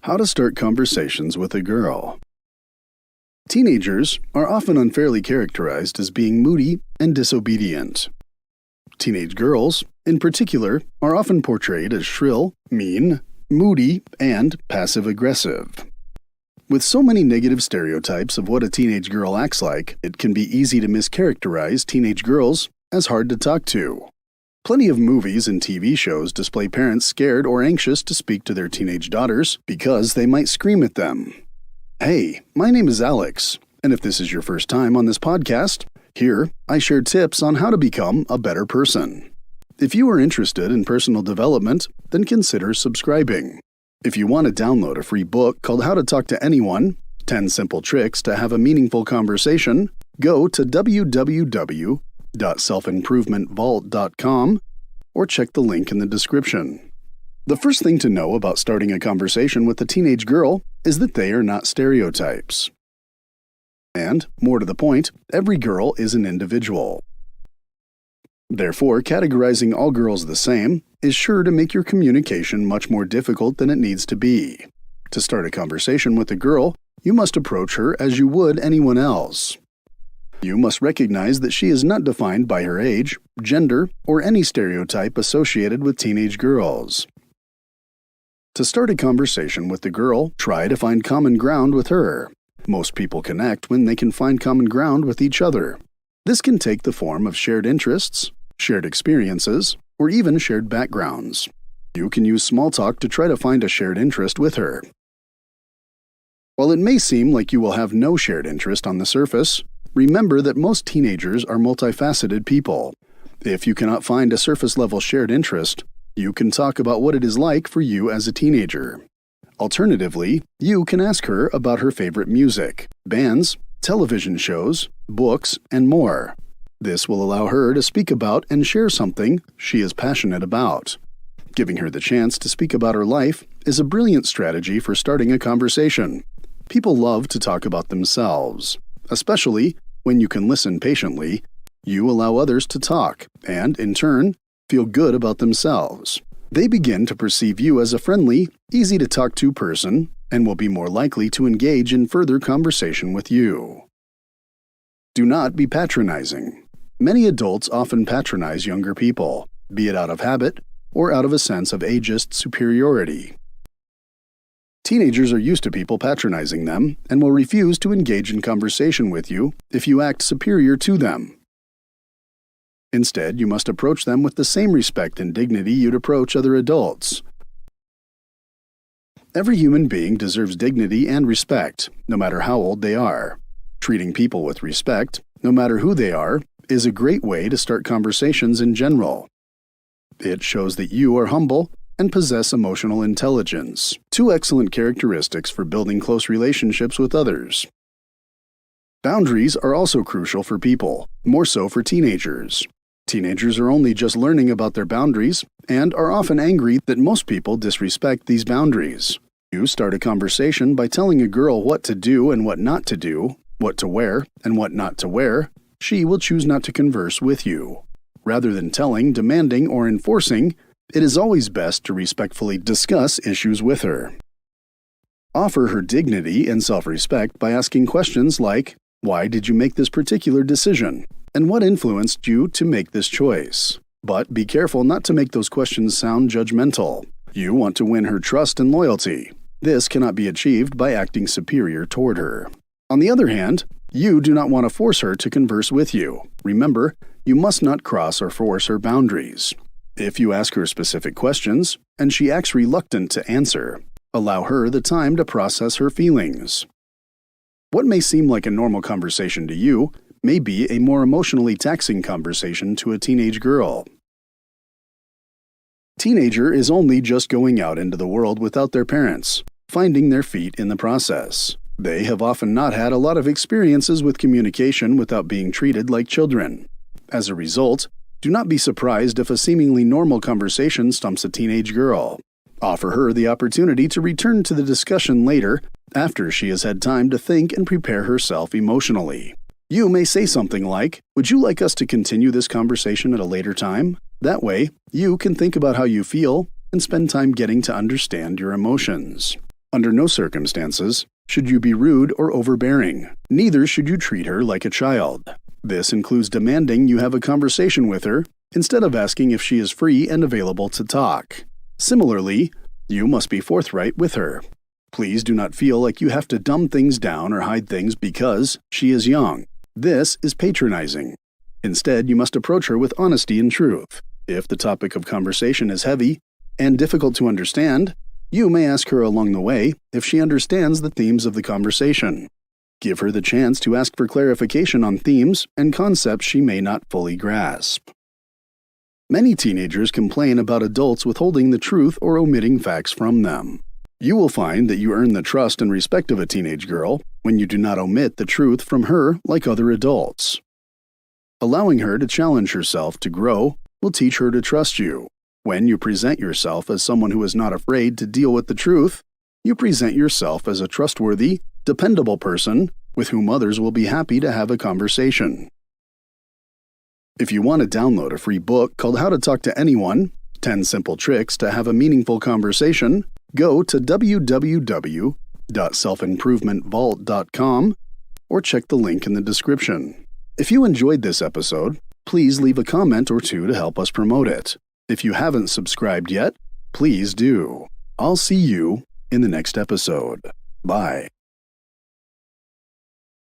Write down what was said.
How to start conversations with a girl. Teenagers are often unfairly characterized as being moody and disobedient. Teenage girls, in particular, are often portrayed as shrill, mean, moody, and passive-aggressive. With so many negative stereotypes of what a teenage girl acts like, it can be easy to mischaracterize teenage girls as hard to talk to. Plenty of movies and TV shows display parents scared or anxious to speak to their teenage daughters because they might scream at them. Hey, my name is Alex, and if this is your first time on this podcast, here I share tips on how to become a better person. If you are interested in personal development, then consider subscribing. If you want to download a free book called How to Talk to Anyone, 10 Simple Tricks to Have a Meaningful Conversation, go to www.selfimprovementvault.com or check the link in the description. The first thing to know about starting a conversation with a teenage girl is that they are not stereotypes. And, more to the point, every girl is an individual. Therefore, categorizing all girls the same is sure to make your communication much more difficult than it needs to be. To start a conversation with a girl, you must approach her as you would anyone else. You must recognize that she is not defined by her age, gender, or any stereotype associated with teenage girls. To start a conversation with the girl, try to find common ground with her. Most people connect when they can find common ground with each other. This can take the form of shared interests, shared experiences, or even shared backgrounds. You can use small talk to try to find a shared interest with her. While it may seem like you will have no shared interest on the surface, remember that most teenagers are multifaceted people. If you cannot find a surface-level shared interest, you can talk about what it is like for you as a teenager. Alternatively, you can ask her about her favorite music, bands, television shows, books, and more. This will allow her to speak about and share something she is passionate about. Giving her the chance to speak about her life is a brilliant strategy for starting a conversation. People love to talk about themselves. Especially when you can listen patiently, you allow others to talk and, in turn, feel good about themselves. They begin to perceive you as a friendly, easy-to-talk-to person and will be more likely to engage in further conversation with you. Do not be patronizing. Many adults often patronize younger people, be it out of habit or out of a sense of ageist superiority. Teenagers are used to people patronizing them and will refuse to engage in conversation with you if you act superior to them. Instead, you must approach them with the same respect and dignity you'd approach other adults. Every human being deserves dignity and respect, no matter how old they are. Treating people with respect, no matter who they are, is a great way to start conversations in general. It shows that you are humble and possess emotional intelligence, two excellent characteristics for building close relationships with others. Boundaries are also crucial for people, more so for teenagers. Teenagers are only just learning about their boundaries and are often angry that most people disrespect these boundaries. You start a conversation by telling a girl what to do and what not to do, what to wear and what not to wear. She will choose not to converse with you. Rather than telling, demanding, or enforcing, it is always best to respectfully discuss issues with her. Offer her dignity and self-respect by asking questions like, "Why did you make this particular decision? And what influenced you to make this choice?" But be careful not to make those questions sound judgmental. You want to win her trust and loyalty. This cannot be achieved by acting superior toward her. On the other hand, you do not want to force her to converse with you. Remember, you must not cross or force her boundaries. If you ask her specific questions, and she acts reluctant to answer, allow her the time to process her feelings. What may seem like a normal conversation to you may be a more emotionally taxing conversation to a teenage girl. Teenager is only just going out into the world without their parents, finding their feet in the process. They have often not had a lot of experiences with communication without being treated like children. As a result, do not be surprised if a seemingly normal conversation stumps a teenage girl. Offer her the opportunity to return to the discussion later, after she has had time to think and prepare herself emotionally. You may say something like, "Would you like us to continue this conversation at a later time?" That way, you can think about how you feel and spend time getting to understand your emotions. Under no circumstances should you be rude or overbearing. Neither should you treat her like a child. This includes demanding you have a conversation with her instead of asking if she is free and available to talk. Similarly, you must be forthright with her. Please do not feel like you have to dumb things down or hide things because she is young. This is patronizing. Instead, you must approach her with honesty and truth. If the topic of conversation is heavy and difficult to understand, you may ask her along the way if she understands the themes of the conversation. Give her the chance to ask for clarification on themes and concepts she may not fully grasp. Many teenagers complain about adults withholding the truth or omitting facts from them. You will find that you earn the trust and respect of a teenage girl when you do not omit the truth from her like other adults. Allowing her to challenge herself to grow will teach her to trust you. When you present yourself as someone who is not afraid to deal with the truth, you present yourself as a trustworthy, dependable person with whom others will be happy to have a conversation. If you want to download a free book called How to Talk to Anyone, 10 Simple Tricks to Have a Meaningful Conversation, go to www.selfimprovementvault.com or check the link in the description. If you enjoyed this episode, please leave a comment or two to help us promote it. If you haven't subscribed yet, please do. I'll see you in the next episode. Bye.